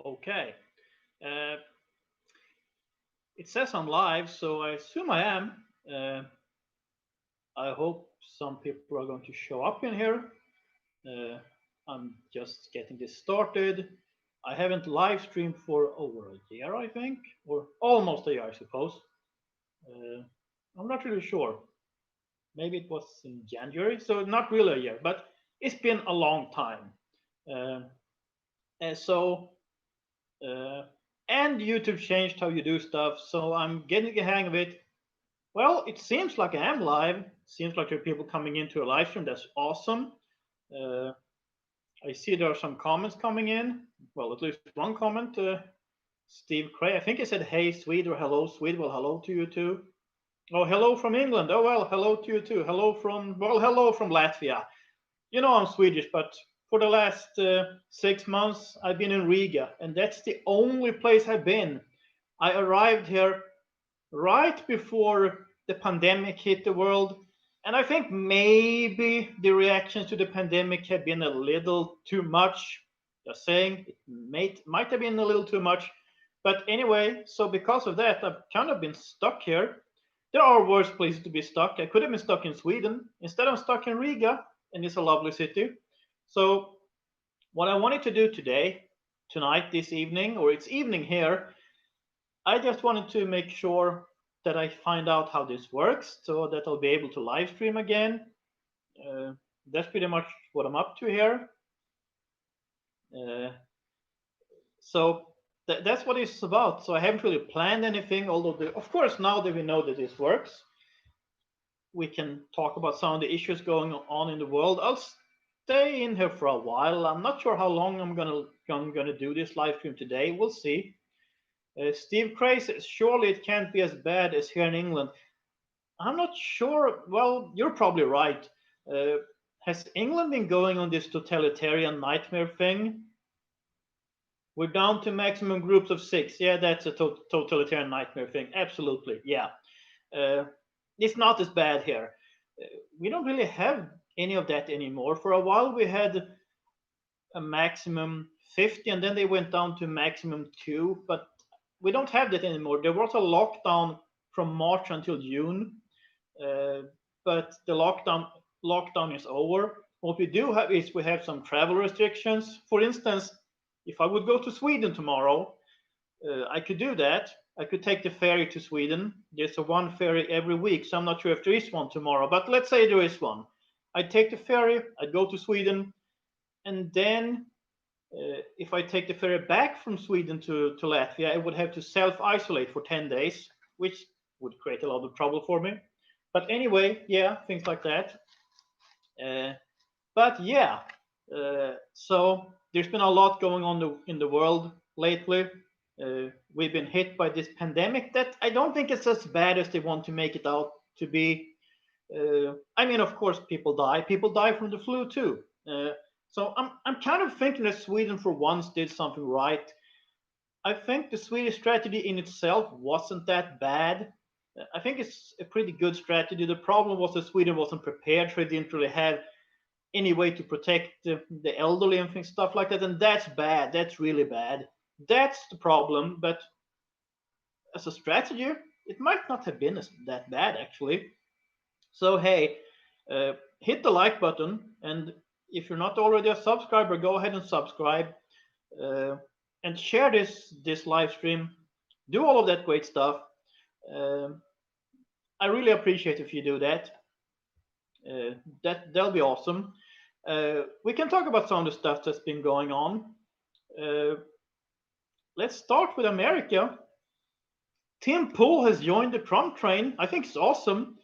Okay. Uh, it says I'm live, so I assume I am. Uh, I hope some people are going to show up in here. Uh, I'm just getting this started. I haven't live streamed for over a year, I think, or almost a year, I suppose. Uh, I'm not really sure. Maybe it was in January, so not really a year, but it's been a long time. Uh, and so Uh, and YouTube changed how you do stuff, so I'm getting the hang of it. Well, it seems like I am live. Seems like there are people coming into a live stream. That's awesome. Uh, I see there are some comments coming in. Well, at least one comment. Steve Cray, I think he said, "Hey, Swede," or "Hello, Swede." Well, hello to you too. Oh, hello from England. Oh, well, hello to you too. Hello from Latvia. You know I'm Swedish, but for the last 6 months I've been in Riga, and that's the only place I've been. I arrived here right before the pandemic hit the world, and I think maybe the reactions to the pandemic have been a little too much. Just saying, it might have been a little too much. But anyway, so because of that, I've kind of been stuck here. There are worse places to be stuck. I could have been stuck in Sweden. Instead, I'm stuck in Riga, and it's a lovely city. So, what I wanted to do today, tonight, this evening, or it's evening here, I just wanted to make sure that I find out how this works so that I'll be able to live stream again. Uh, that's pretty much what I'm up to here. Uh, so that's what it's about. So I haven't really planned anything, although, of course, now that we know that this works, we can talk about some of the issues going on in the world. I'll stay in here for a while. I'm not sure how long I'm gonna do this live stream today. We'll see. Steve Cray says, surely it can't be as bad as here in England. I'm not sure. Well, you're probably right. Uh, has England been going on this totalitarian nightmare thing? We're down to maximum groups of 6. Yeah, that's a totalitarian nightmare thing. Absolutely. Yeah. Uh, it's not as bad here. Uh, we don't really have any of that anymore. For a while, we had a maximum 50, and then they went down to maximum 2, but we don't have that anymore. There was a lockdown from March until June, uh, but the lockdown is over. What we do have is we have some travel restrictions. For instance, if I would go to Sweden tomorrow, I could do that. I could take the ferry to Sweden. There's a one ferry every week, so I'm not sure if there is one tomorrow, but let's say there is one. I'd take the ferry, I'd go to Sweden, and then if I take the ferry back from Sweden to Latvia, I would have to self isolate for 10 days, which would create a lot of trouble for me. But anyway, yeah, things like that. Uh, but yeah, so there's been a lot going on in the world lately. We've been hit by this pandemic that I don't think it's as bad as they want to make it out to be. I mean, of course, people die. People die from the flu too. So I'm kind of thinking that Sweden for once did something right. I think the Swedish strategy in itself wasn't that bad. I think it's a pretty good strategy. The problem was that Sweden wasn't prepared, so it didn't really have any way to protect the elderly and things, stuff like that. And that's bad. That's really bad. That's the problem. But as a strategy, it might not have been that bad actually. So hey, hit the like button, and if you're not already a subscriber, go ahead and subscribe, uh, and share this live stream. Do all of that great stuff. Um I really appreciate if you do that. That'll be awesome. We can talk about some of the stuff that's been going on. Uh, let's start with America. Tim Pool has joined the Trump train. I think it's awesome.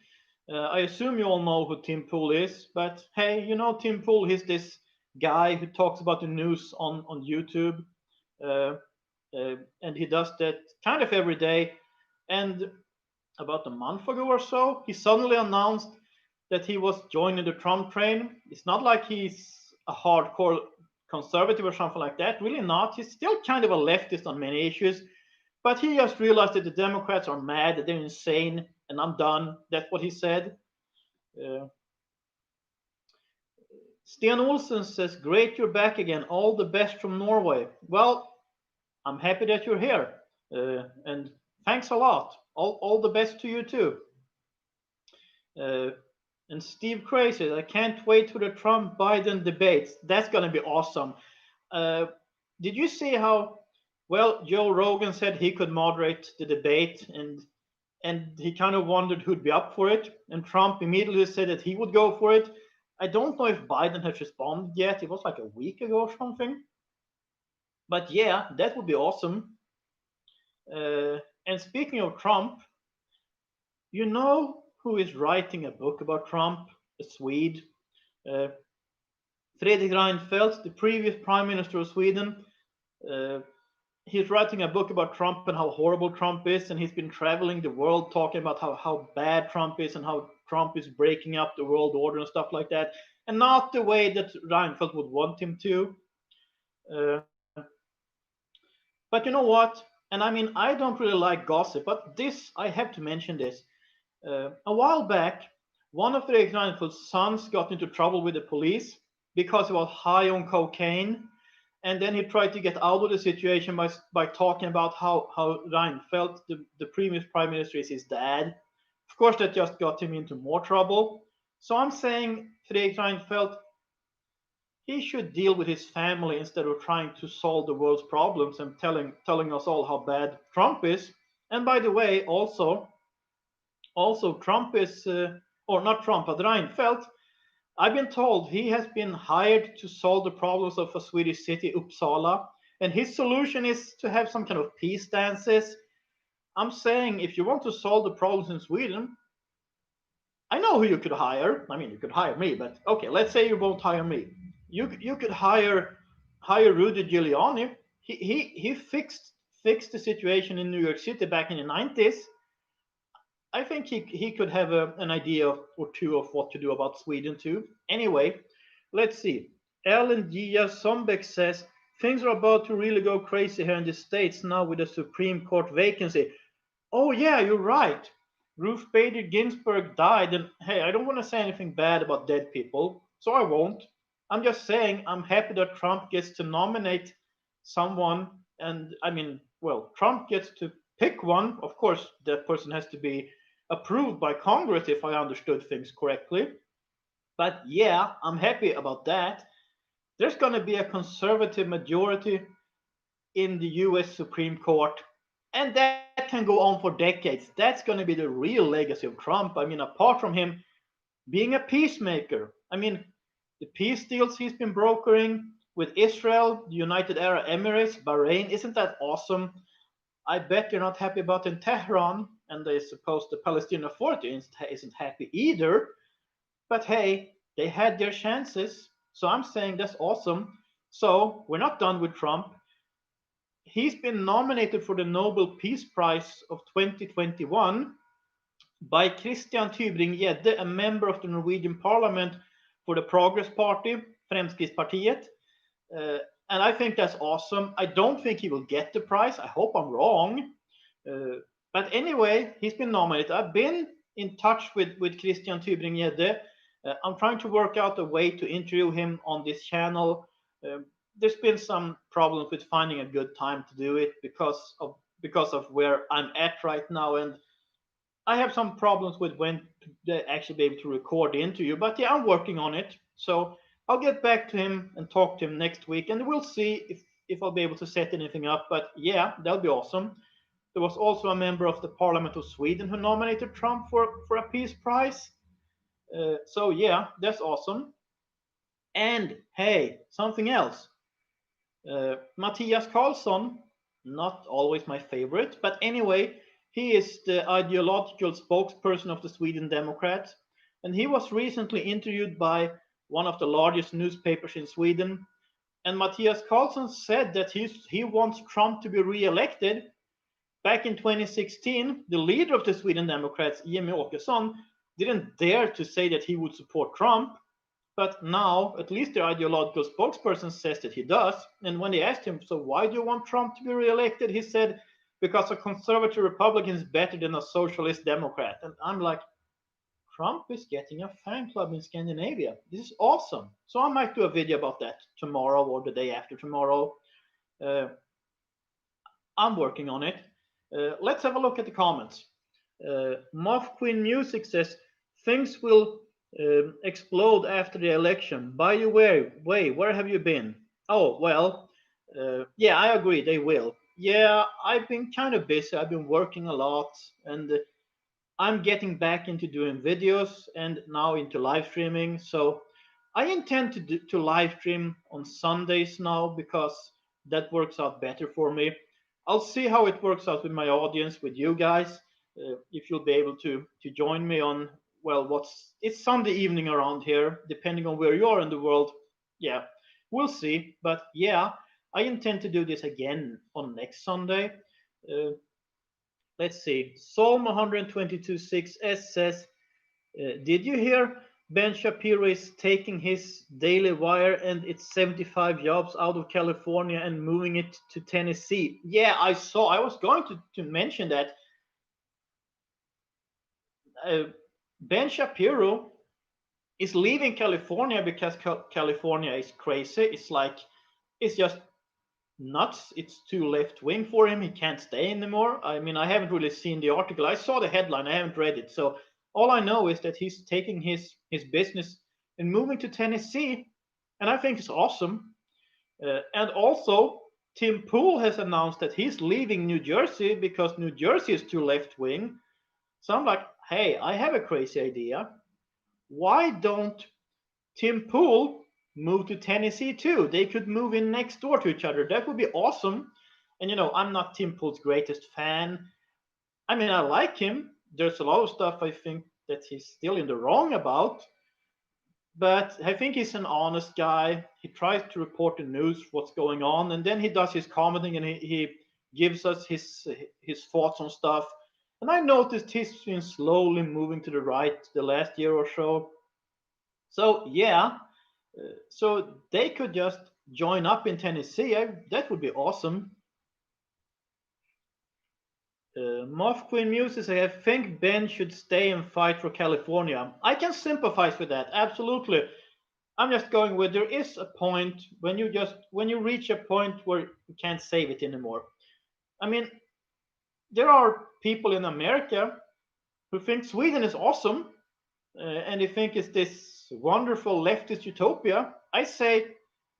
I assume you all know who Tim Pool is, but hey, you know Tim Pool, he's this guy who talks about the news on YouTube, uh, and he does that kind of every day. And about a month ago or so, he suddenly announced that he was joining the Trump train. It's not like he's a hardcore conservative or something like that. Really not. He's still kind of a leftist on many issues, but he just realized that the Democrats are mad, that they're insane, and I'm done. That's what he said. Uh, Stian Olsen says, "Great, you're back again. All the best from Norway." Well, I'm happy that you're here. And thanks a lot. All the best to you too. Uh, and Steve Crazy, I can't wait for the Trump Biden debates. That's going to be awesome. Uh, did you see how well Joe Rogan said he could moderate the debate, and he kind of wondered who'd be up for it, and Trump immediately said that he would go for it. I don't know if Biden has responded yet. It was like a week ago or something. But yeah, that would be awesome. And speaking of Trump, you know who is writing a book about Trump? A Swede. Uh, Fredrik Reinfeldt, the previous Prime Minister of Sweden. Uh, he's writing a book about Trump and how horrible Trump is, and he's been traveling the world talking about how bad Trump is and how Trump is breaking up the world order and stuff like that, and not the way that Reinfeldt would want him to. Uh, but you know what? And I mean, I don't really like gossip, but this, I have to mention this. A while back, one of Fredrik Reinfeldt's sons got into trouble with the police because he was high on cocaine, and then he tried to get out of the situation by talking about how Reinfeldt, the previous prime minister, is his dad. Of course, that just got him into more trouble. So I'm saying Fredrik Reinfeldt, he should deal with his family instead of trying to solve the world's problems and telling us all how bad Trump is. And by the way, also Trump is, or not Trump, but Reinfeldt. I've been told he has been hired to solve the problems of a Swedish city, Uppsala, and his solution is to have some kind of peace dances. I'm saying if you want to solve the problems in Sweden, I know who you could hire. I mean, you could hire me, but okay, let's say you won't hire me. You could hire Rudy Giuliani. He fixed the situation in New York City back in the 90s. I think he could have an idea or two of what to do about Sweden too. Anyway, let's see. Ellen Gia Sombeck says things are about to really go crazy here in the States now with the Supreme Court vacancy. Oh yeah, you're right. Ruth Bader Ginsburg died, and hey, I don't want to say anything bad about dead people, so I won't. I'm just saying I'm happy that Trump gets to nominate someone, and I mean, well, Trump gets to pick one. Of course, that person has to be approved by Congress, if I understood things correctly. But yeah, I'm happy about that. There's going to be a conservative majority in the US Supreme Court, and that can go on for decades. That's going to be the real legacy of Trump. I mean, apart from him being a peacemaker, I mean, the peace deals he's been brokering with Israel, the United Arab Emirates, Bahrain, isn't that awesome? I bet you're not happy about in Tehran, and I suppose the Palestinian Authority isn't happy either. But hey, they had their chances. So I'm saying that's awesome. So we're not done with Trump. He's been nominated for the Nobel Peace Prize of 2021 by Christian Tybring-Gjedde, a member of the Norwegian Parliament for the Progress Party, Fremskrittspartiet. Uh, and I think that's awesome. I don't think he will get the prize. I hope I'm wrong. Uh, but anyway, he's been nominated. I've been in touch with Christian Tybring-Gjedde. I'm trying to work out a way to interview him on this channel. There's been some problems with finding a good time to do it because of where I'm at right now, and I have some problems with when to actually be able to record the interview. But yeah, I'm working on it. So I'll get back to him and talk to him next week, and we'll see if I'll be able to set anything up. But yeah, that'll be awesome. There was also a member of the Parliament of Sweden who nominated Trump for a peace prize. So yeah, that's awesome. And hey, something else. Mattias Karlsson, not always my favorite, but anyway, he is the ideological spokesperson of the Sweden Democrats, and he was recently interviewed by one of the largest newspapers in Sweden. And Mattias Karlsson said that he wants Trump to be re-elected. Back in 2016, the leader of the Sweden Democrats, Jimmie Åkesson, didn't dare to say that he would support Trump. But now, at least the ideological spokesperson says that he does. And when they asked him, so why do you want Trump to be re-elected? He said, because a conservative Republican is better than a socialist Democrat. And I'm like, Trump is getting a fan club in Scandinavia. This is awesome. So I might do a video about that tomorrow or the day after tomorrow. Uh, I'm working on it. Let's have a look at the comments. Moth Queen Music says things will explode after the election. By the way, where have you been? Oh, well, yeah, I agree, they will. Yeah, I've been kind of busy. I've been working a lot, and I'm getting back into doing videos and now into live streaming. So I intend to live stream on Sundays now because that works out better for me. I'll see how it works out with my audience, with you guys. If you'll be able to join me on, well, it's Sunday evening around here, depending on where you are in the world. Yeah, we'll see. But yeah, I intend to do this again on next Sunday. Uh, let's see. Psalm 122:6 says, did you hear Ben Shapiro is taking his Daily Wire and its 75 jobs out of California and moving it to Tennessee? Yeah, I saw. I was going to mention that. Uh, Ben Shapiro is leaving California because California is crazy. It's like, it's just nuts. It's too left wing for him. He can't stay anymore. I mean, I haven't really seen the article. I saw the headline. I haven't read it. So all I know is that he's taking his business and moving to Tennessee, and I think it's awesome. And also, Tim Pool has announced that he's leaving New Jersey because New Jersey is too left wing. So I'm like, hey, I have a crazy idea. Why don't Tim Pool move to Tennessee too? They could move in next door to each other. That would be awesome. And I'm not Tim Pool's greatest fan. I mean, I like him. There's a lot of stuff I think that he's still in the wrong about, but I think he's an honest guy. He tries to report the news, what's going on, and then he does his commenting and he gives us his thoughts on stuff. And I noticed he's been slowly moving to the right the last year or so. So yeah, so they could just join up in Tennessee. That would be awesome. Moth Queen Muses, I think Ben should stay and fight for California. I can sympathize with that, absolutely. I'm just going with there is a point when you reach a point where you can't save it anymore. I mean, there are people in America who think Sweden is awesome, and they think it's this wonderful leftist utopia. I say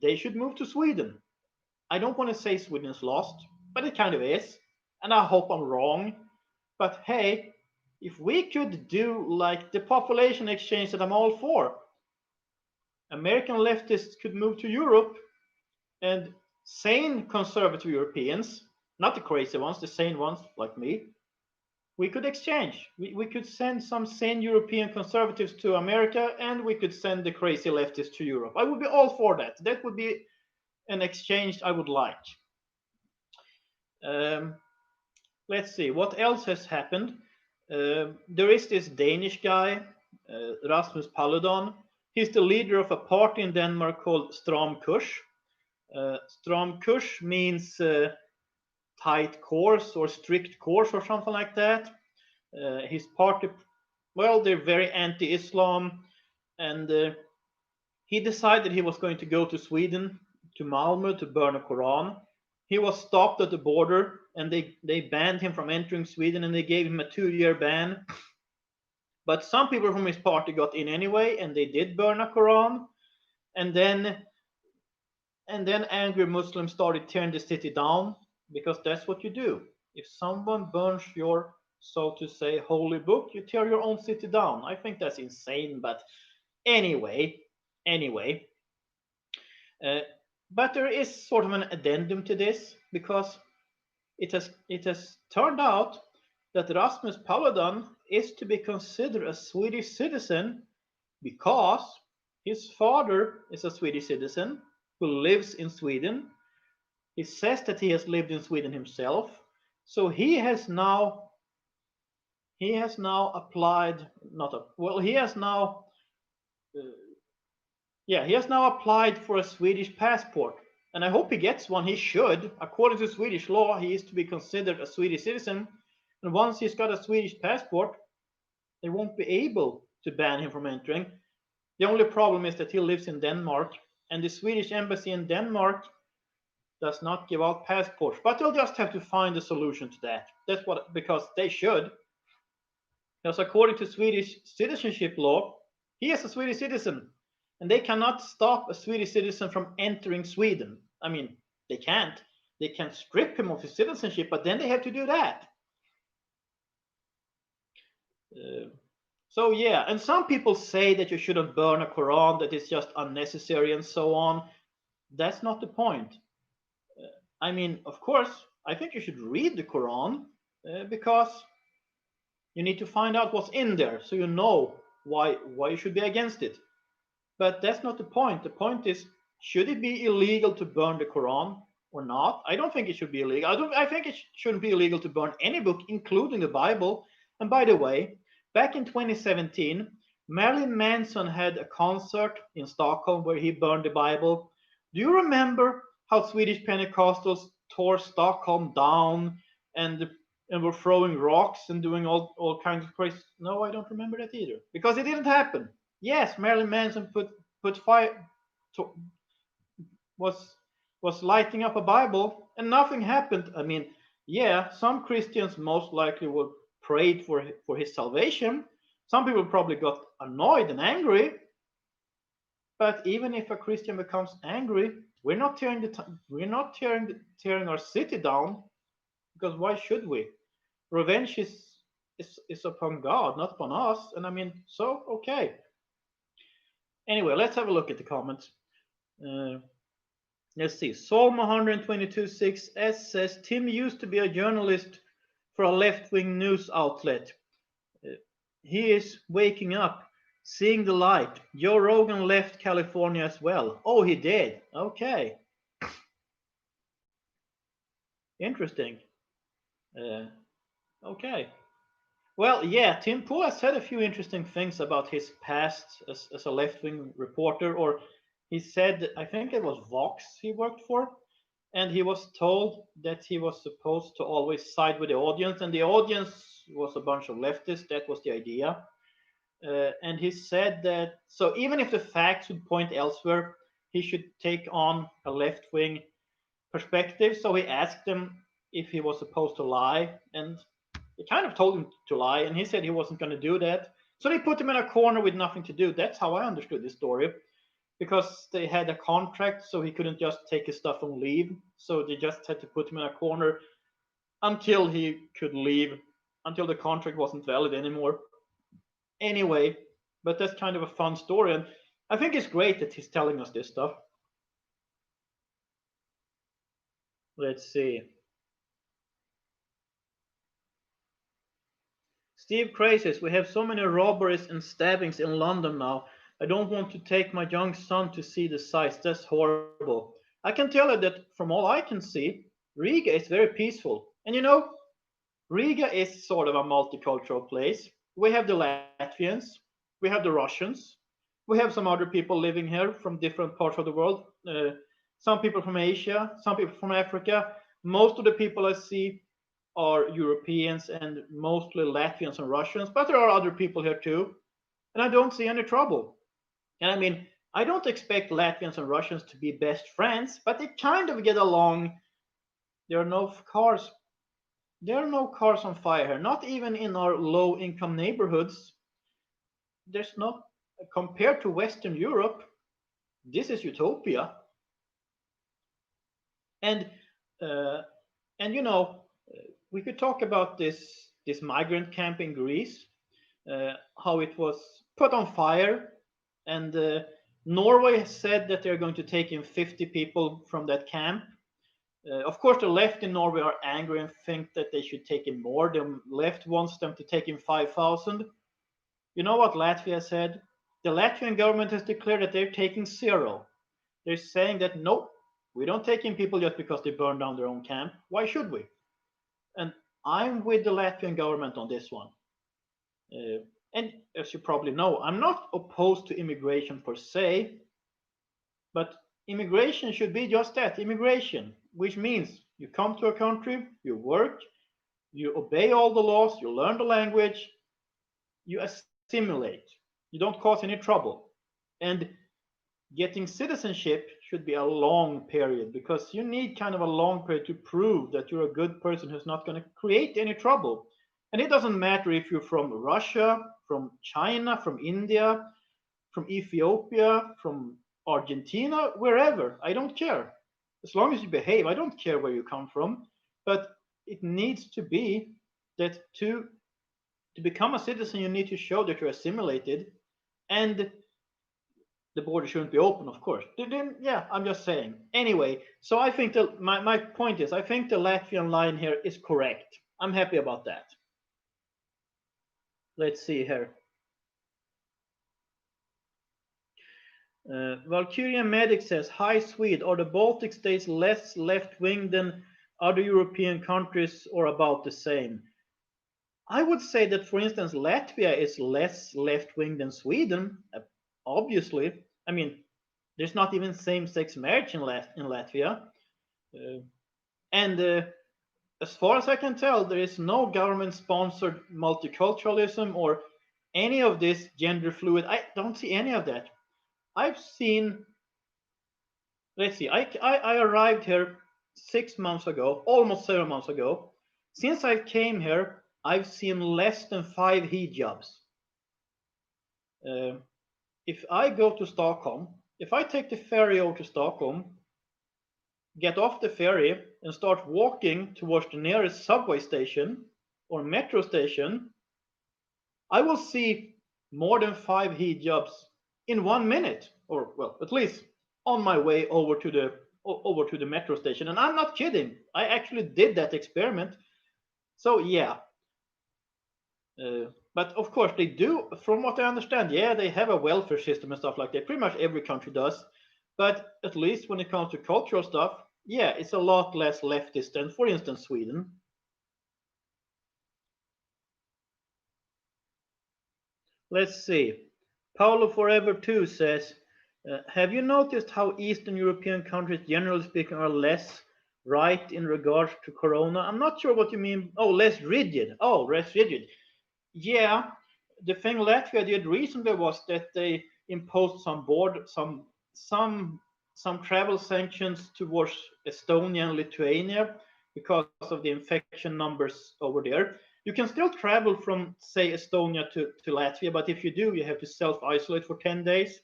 they should move to Sweden. I don't want to say Sweden's lost, but it kind of is. And I hope I'm wrong. But hey, if we could do like the population exchange that I'm all for, American leftists could move to Europe and sane conservative Europeans, not the crazy ones, the sane ones like me, we could exchange. We could send some sane European conservatives to America and we could send the crazy leftists to Europe. I would be all for that. That would be an exchange I would like. Um, let's see, what else has happened? There is this Danish guy, Rasmus Paludan. He's the leader of a party in Denmark called Stram Kurs. Stram Kurs means tight course or strict course or something like that. His party, well, they're very anti-Islam, and he decided he was going to go to Sweden, to Malmö, to burn a Quran. He was stopped at the border, and they banned him from entering Sweden, and they gave him a 2-year ban. But some people from his party got in anyway, and they did burn a Quran. And then angry Muslims started tearing the city down because that's what you do. If someone burns your, so to say, holy book, you tear your own city down. I think that's insane, but anyway, anyway. Uh, but there is sort of an addendum to this because it has turned out that Rasmus Paludan is to be considered a Swedish citizen because his father is a Swedish citizen who lives in Sweden. He says that he has lived in Sweden himself. So he has now applied not a, well he has now uh, yeah he has now applied for a Swedish passport, and I hope he gets one. He should. According to Swedish law, he is to be considered a Swedish citizen, and once he's got a Swedish passport, they won't be able to ban him from entering. The only problem is that he lives in Denmark, and the Swedish embassy in Denmark does not give out passports, but they'll just have to find a solution to that. That's what, because they should. Because according to Swedish citizenship law, he is a Swedish citizen, and they cannot stop a Swedish citizen from entering Sweden. I mean, they can't. They can strip him of his citizenship, but then they have to do that. Uh, so yeah, and some people say that you shouldn't burn a Quran, that it's just unnecessary and so on. That's not the point. I mean, of course, I think you should read the Quran because you need to find out what's in there so you know why you should be against it. But that's not the point. The point is, should it be illegal to burn the Quran or not? I don't think it should be illegal. I think it shouldn't be illegal to burn any book, including the Bible. And by the way, back in 2017, Marilyn Manson had a concert in Stockholm where he burned the Bible. Do you remember how Swedish Pentecostals tore Stockholm down and and were throwing rocks and doing all kinds of crazy? No, I don't remember that either because it didn't happen. Yes, Marilyn Manson put fire to, was was lighting up a Bible and nothing happened. I mean, yeah, some Christians most likely would prayed for his salvation. Some people probably got annoyed and angry. But even if a Christian becomes angry, we're not tearing our city down because why should we? Revenge is upon God, not upon us. And I mean, so okay. Anyway, let's have a look at the comments. Uh, let's see. Psalm 122:6 says Tim used to be a journalist for a left-wing news outlet. Uh, he is waking up, seeing the light. Joe Rogan left California as well. Oh, he did. Okay, interesting. Uh, okay. Well, yeah, Tim Pool has said a few interesting things about his past as a left-wing reporter, or he said, I think it was Vox he worked for, and he was told that he was supposed to always side with the audience, and the audience was a bunch of leftists. That was the idea. And he said that, so even if the facts would point elsewhere, he should take on a left-wing perspective. So he asked them if he was supposed to lie, and they kind of told him to lie, and he said he wasn't going to do that. So they put him in a corner with nothing to do. That's how I understood this story, because they had a contract, so he couldn't just take his stuff and leave. So they just had to put him in a corner until he could leave, until the contract wasn't valid anymore. Anyway, but that's kind of a fun story, and I think it's great that he's telling us this stuff. Let's see. Steve Cray says, we have so many robberies and stabbings in London now. I don't want to take my young son to see the sights. That's horrible. I can tell you that from all I can see, Riga is very peaceful. And you know, Riga is sort of a multicultural place. We have the Latvians, we have the Russians, we have some other people living here from different parts of the world. Some people from Asia, some people from Africa. Most of the people I see are Europeans and mostly Latvians and Russians, but there are other people here too. And I don't see any trouble. And I mean, I don't expect Latvians and Russians to be best friends, but they kind of get along. There are no cars. There are no cars on fire here, not even in our low income neighborhoods. There's not, compared to Western Europe, this is utopia. And uh, and you know, we could talk about this migrant camp in Greece, how it was put on fire, and Norway has said that they're going to take in 50 people from that camp. Of course, the left in Norway are angry and think that they should take in more. The left wants them to take in 5,000. You know what Latvia said? The Latvian government has declared that they're taking zero. They're saying that nope, we don't take in people just because they burn down their own camp. Why should we? And I'm with the Latvian government on this one. And as you probably know, I'm not opposed to immigration per se, but immigration should be just that, immigration, which means you come to a country, you work, you obey all the laws, you learn the language, you assimilate, you don't cause any trouble. And getting citizenship should be a long period because you need kind of a long period to prove that you're a good person who's not going to create any trouble. And it doesn't matter if you're from Russia, from China, from India, from Ethiopia, from Argentina, wherever. I don't care. As long as you behave, I don't care where you come from. But it needs to be that to become a citizen, you need to show that you're assimilated, and the border shouldn't be open, of course. Then, yeah, I'm just saying. Anyway, so I think my point is, I think the Latvian line here is correct. I'm happy about that. Let's see here. Valkyrian Medic says, "Hi Swede, are the Baltic states less left-wing than other European countries or about the same?" I would say that, for instance, Latvia is less left-wing than Sweden, obviously. I mean, there's not even same-sex marriage in Latvia. Uh, and as far as I can tell, there is no government-sponsored multiculturalism or any of this gender fluid. I don't see any of that. I've seen, let's see, I arrived here 6 months ago, almost 7 months ago. Since I came here, I've seen less than 5 hijabs. Uh, if I go to Stockholm, if I take the ferry over to Stockholm, get off the ferry and start walking towards the nearest subway station or metro station, I will see more than 5 hijabs in 1 minute, or well, at least on my way over to the metro station. And I'm not kidding. I actually did that experiment. So yeah, but of course they do, from what I understand. Yeah, they have a welfare system and stuff like that. Pretty much every country does. But at least when it comes to cultural stuff, yeah, it's a lot less leftist than, for instance, Sweden. Let's see. Paulo Forever 2 says, have you noticed how Eastern European countries, generally speaking, are less right in regards to Corona? I'm not sure what you mean. Oh, less rigid. Oh, less rigid. Yeah, the thing Latvia did recently was that they imposed some travel sanctions towards Estonia and Lithuania because of the infection numbers over there. You can still travel from, say, Estonia to Latvia, but if you do, you have to self-isolate for 10 days.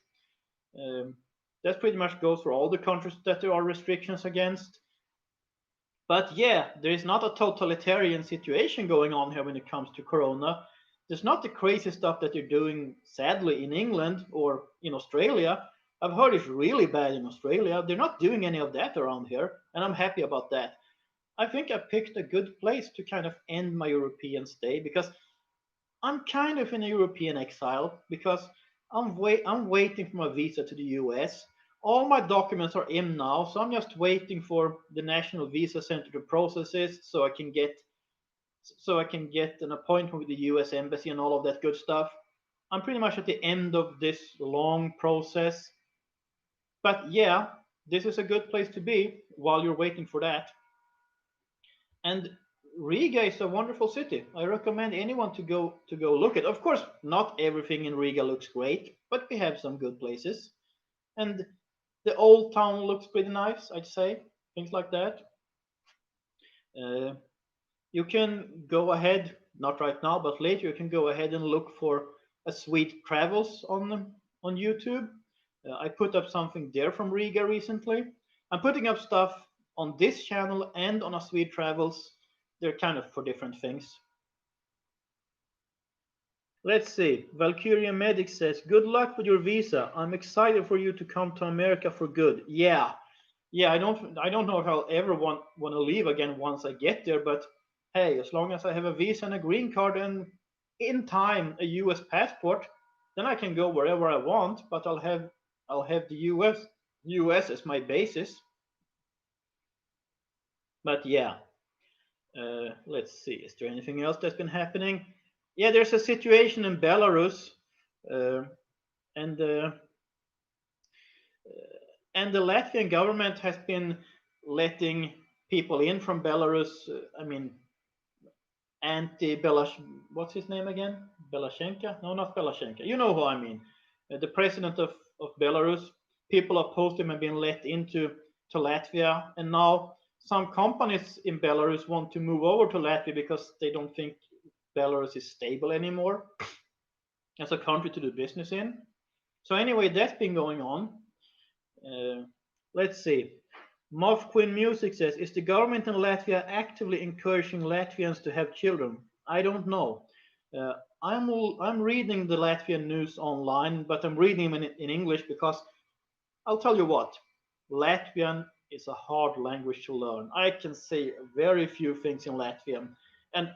Um, that pretty much goes for all the countries that there are restrictions against. But yeah, there is not a totalitarian situation going on here when it comes to Corona. There's not the crazy stuff that they're doing, sadly, in England or in Australia. I've heard it's really bad in Australia. They're not doing any of that around here, and I'm happy about that. I think I picked a good place to kind of end my European stay because I'm kind of in a European exile because I'm waiting for my visa to the US. All my documents are in now, so I'm just waiting for the National Visa Center to process this so I can get an appointment with the US embassy and all of that good stuff. I'm pretty much at the end of this long process. But yeah, this is a good place to be while you're waiting for that. And Riga is a wonderful city. I recommend anyone to go look at. Of course, not everything in Riga looks great, but we have some good places. And the old town looks pretty nice, I'd say. Things like that. Uh, you can go ahead, not right now, but later you can go ahead and look for a Swede Travels on YouTube. I put up something there from Riga recently. I'm putting up stuff on this channel and on a Swede Travels. They're kind of for different things. Let's see. Valkyria Medic says, "Good luck with your visa. I'm excited for you to come to America for good." Yeah, yeah. I don't know if I'll ever want to leave again once I get there. But hey, as long as I have a visa and a green card and in time a U.S. passport, then I can go wherever I want. But I'll have the U.S. as my basis. But yeah. Let's see. Is there anything else that's been happening? Yeah, there's a situation in Belarus, uh, and and the Latvian government has been letting people in from Belarus. I mean, anti-Belash. What's his name again? Belashenka? No, not Belashenka. You know who I mean. The president of Belarus. people opposed him and been let into Latvia, and now some companies in Belarus want to move over to Latvia because they don't think Belarus is stable anymore as a country to do business in. So anyway, that's been going on. Let's see. Moth Queen Music says, is the government in Latvia actively encouraging Latvians to have children? I don't know. Uh, I'm reading the Latvian news online, but I'm reading them in English because I'll tell you what, Latvian is a hard language to learn. I can say very few things in Latvian, and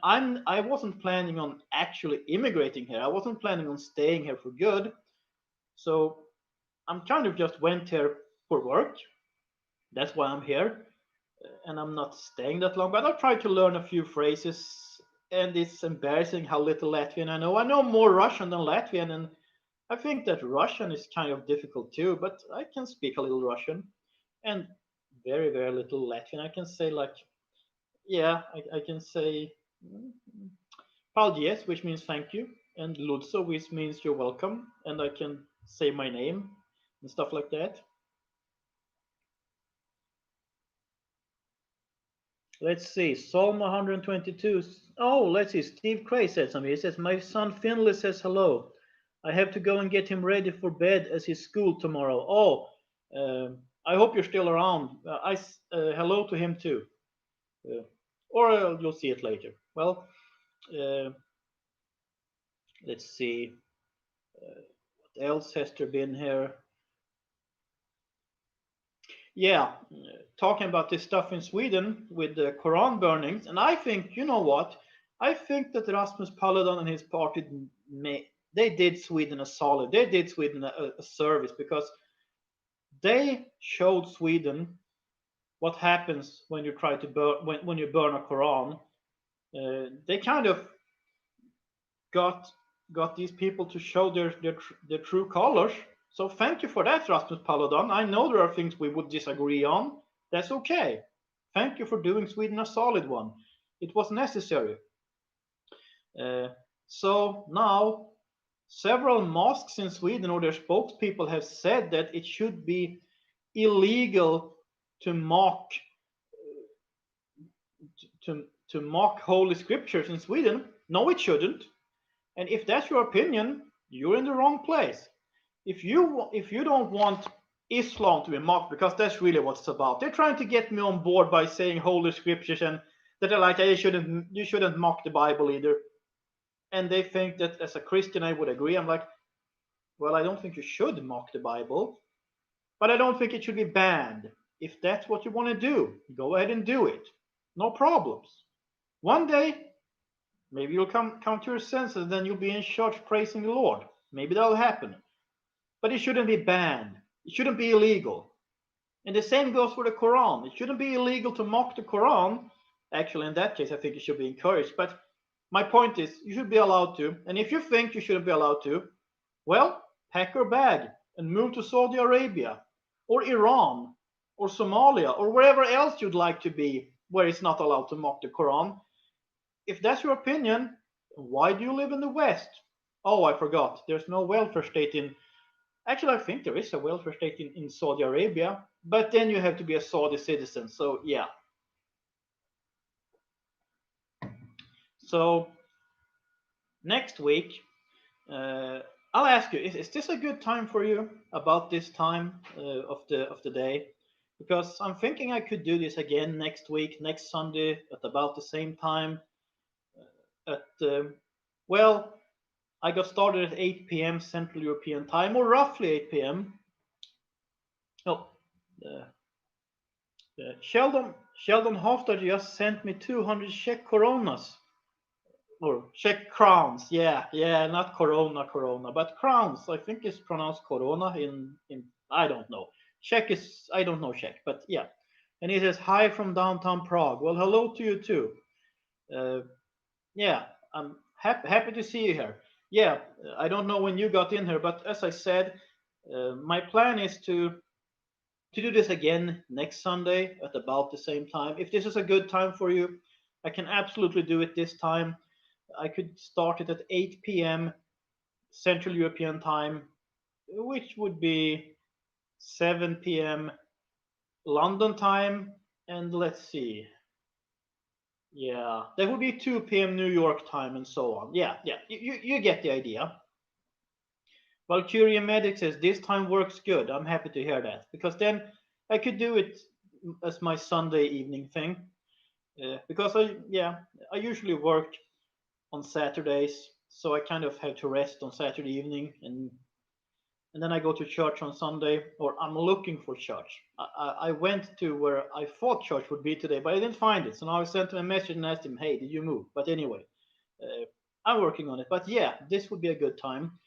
I wasn't planning on actually immigrating here. I wasn't planning on staying here for good. So I'm kind of just went here for work. That's why I'm here, and I'm not staying that long. But I'll try to learn a few phrases, and it's embarrassing how little Latvian I know. I know more Russian than Latvian, and I think that Russian is kind of difficult too, but I can speak a little Russian and very, very little Latvian. I can say like, yeah, I can say paldies, which means thank you, and lūdzu, which means you're welcome, and I can say my name and stuff like that. Let's see, Psalm 122. Oh, let's see, Steve Cray said something. He says, my son Finley says hello. I have to go and get him ready for bed as his school tomorrow. Oh, I hope you're still around. Hello to him too. Or you'll see it later. Well, uh, let's see. What else has there been here? Yeah, talking about this stuff in Sweden with the Quran burnings, and I think, you know what? I think that Rasmus Paludan and his party, they did Sweden a solid. They did Sweden a service because they showed Sweden what happens when you try to burn when you burn a Quran. They kind of got these people to show their true colors. So thank you for that, Rasmus Paludan. I know there are things we would disagree on. That's okay. Thank you for doing Sweden a solid one. It was necessary. So now several mosques in Sweden or their spokespeople have said that it should be illegal to mock to mock holy scriptures in Sweden. No, it shouldn't. And if that's your opinion, you're in the wrong place. If you don't want Islam to be mocked, because that's really what it's about. They're trying to get me on board by saying holy scriptures and that they're like, hey, you shouldn't mock the Bible either. And they think that as a Christian I would agree. I'm like, well, I don't think you should mock the Bible, but I don't think it should be banned. If that's what you want to do, go ahead and do it. No problems. One day, maybe you'll come to your senses, then you'll be in church praising the Lord. Maybe that'll happen. But it shouldn't be banned. It shouldn't be illegal. And the same goes for the Quran. It shouldn't be illegal to mock the Quran. Actually, in that case, I think it should be encouraged. But my point is, you should be allowed to. And if you think you shouldn't be allowed to, well, pack your bag and move to Saudi Arabia or Iran or Somalia or wherever else you'd like to be where it's not allowed to mock the Quran. If that's your opinion, why do you live in the West? Oh, I forgot. There's no welfare state in. Actually, I think there is a welfare state in Saudi Arabia, but then you have to be a Saudi citizen. So, yeah. So, next week, I'll ask you: is this a good time for you? About this time of the day, because I'm thinking I could do this again next week, next Sunday at about the same time. At well, I got started at 8 p.m. Central European Time, or roughly 8 p.m. Oh, Sheldon Hofstad just sent me 200 Czech coronas or Czech crowns. Yeah, not corona, but crowns. I think it's pronounced corona in I don't know. Czech is I don't know Czech, but yeah. And he says hi from downtown Prague. Well, hello to you too. Yeah, I'm happy to see you here. Yeah, I don't know when you got in here, but as I said, my plan is to do this again next Sunday at about the same time. If this is a good time for you, I can absolutely do it this time. I could start it at 8 p.m. Central European Time, which would be 7 p.m. London time, and let's see. Yeah, that would be 2 p.m. New York time, and so on. Yeah, you get the idea. Valkyria Medic says this time works good. I'm happy to hear that because then I could do it as my Sunday evening thing. Because I usually work on Saturdays, so I kind of have to rest on Saturday evening, and then I go to church on Sunday, or I'm looking for church. I went to where I thought church would be today, but I didn't find it. So now I sent him a message and asked him, "Hey, did you move?" But anyway, uh, I'm working on it. But yeah, this would be a good time.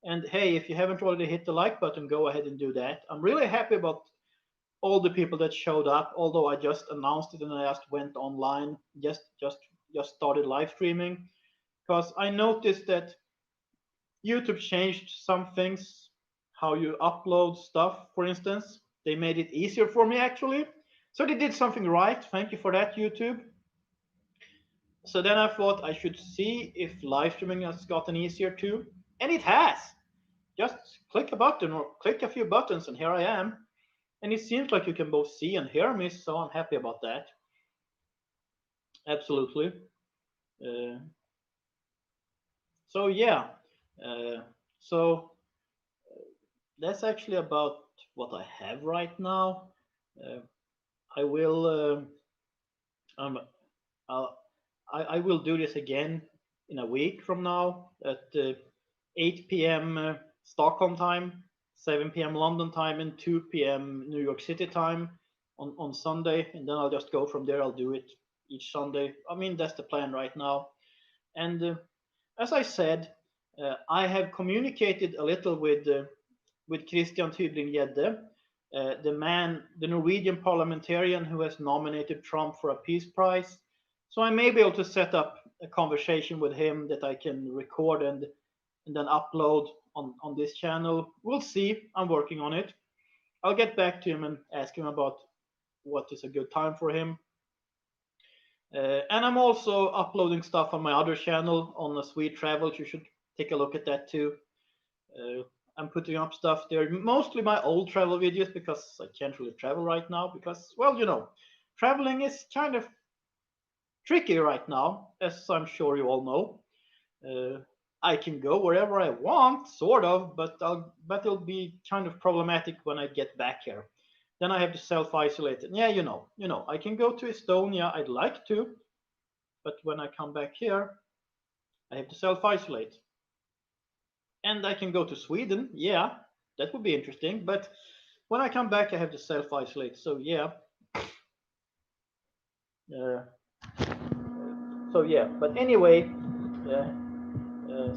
And hey, if you haven't already hit the like button, go ahead and do that. I'm really happy about all the people that showed up. Although I just announced it and I just went online, just started live streaming, because I noticed that YouTube changed some things, how you upload stuff, for instance. They made it easier for me actually. So they did something right. Thank you for that, YouTube. So then I thought I should see if live streaming has gotten easier too. And it has. Just click a button or click a few buttons, and here I am. And it seems like you can both see and hear me, so I'm happy about that. Absolutely. Uh, so yeah. Uh, so that's actually about what I have right now. Uh, I will um, I'll, I will do this again in a week from now at 8 p.m. Stockholm time, 7 p.m. London time, and 2 p.m. New York City time on Sunday, and then I'll just go from there. I'll do it each Sunday. I mean, that's the plan right now. And as I said, I have communicated a little with Christian Tybring-Gjedde, the Norwegian parliamentarian who has nominated Trump for a peace prize. So I may be able to set up a conversation with him that I can record and then upload on this channel. We'll see. I'm working on it. I'll get back to him and ask him about what is a good time for him. And I'm also uploading stuff on my other channel on the Swede Travels. You should take a look at that too. I'm putting up stuff there, mostly my old travel videos because I can't really travel right now because, well, traveling is kind of tricky right now, as I'm sure you all know. I can go wherever I want, sort of, but it'll be kind of problematic when I get back here. Then I have to self-isolate. Yeah, I can go to Estonia. I'd like to, but when I come back here, I have to self-isolate. And I can go to Sweden. Yeah, that would be interesting. But when I come back, I have to self-isolate. So yeah. Uh, But anyway,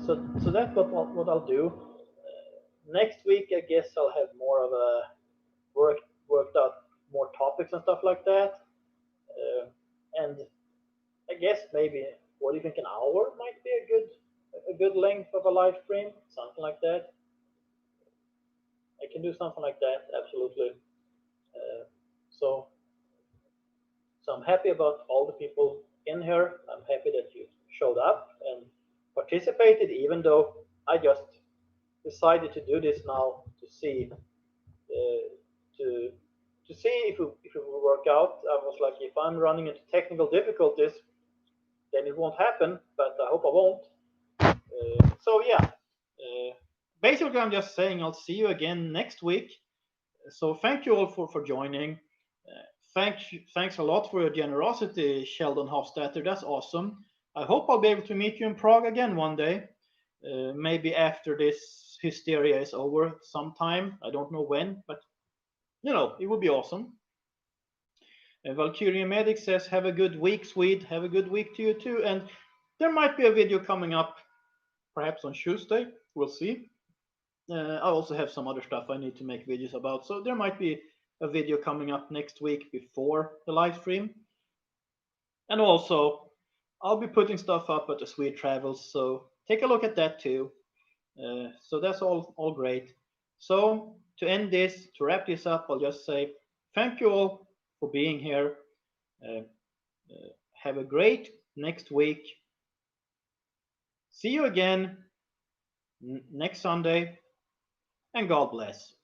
so that's what I'll do. Next week, I guess I'll have more of a worked out more topics and stuff like that. And I guess maybe what do you think, an hour might be a good length of a live stream, something like that. I can do something like that, absolutely. Uh, so So I'm happy about all the people in here. I'm happy that you showed up and participated, even though I just decided to do this now to see to see if it will work out. I was like, if I'm running into technical difficulties, then it won't happen. But I hope I won't. So yeah, basically I'm just saying I'll see you again next week. So thank you all for joining. Thanks a lot for your generosity, Sheldon Hofstadter. That's awesome. I hope I'll be able to meet you in Prague again one day. Maybe after this hysteria is over sometime. I don't know when, but it would be awesome. Valkyria Medic says, have a good week, Swede. Have a good week to you too. And there might be a video coming up perhaps on Tuesday. We'll see. I also have some other stuff I need to make videos about. So there might be a video coming up next week before the live stream. And also, I'll be putting stuff up at the Swede Travels, so take a look at that too. So that's all great. So to end this, to wrap this up, I'll just say thank you all for being here. Have a great next week. See you again next Sunday, and God bless.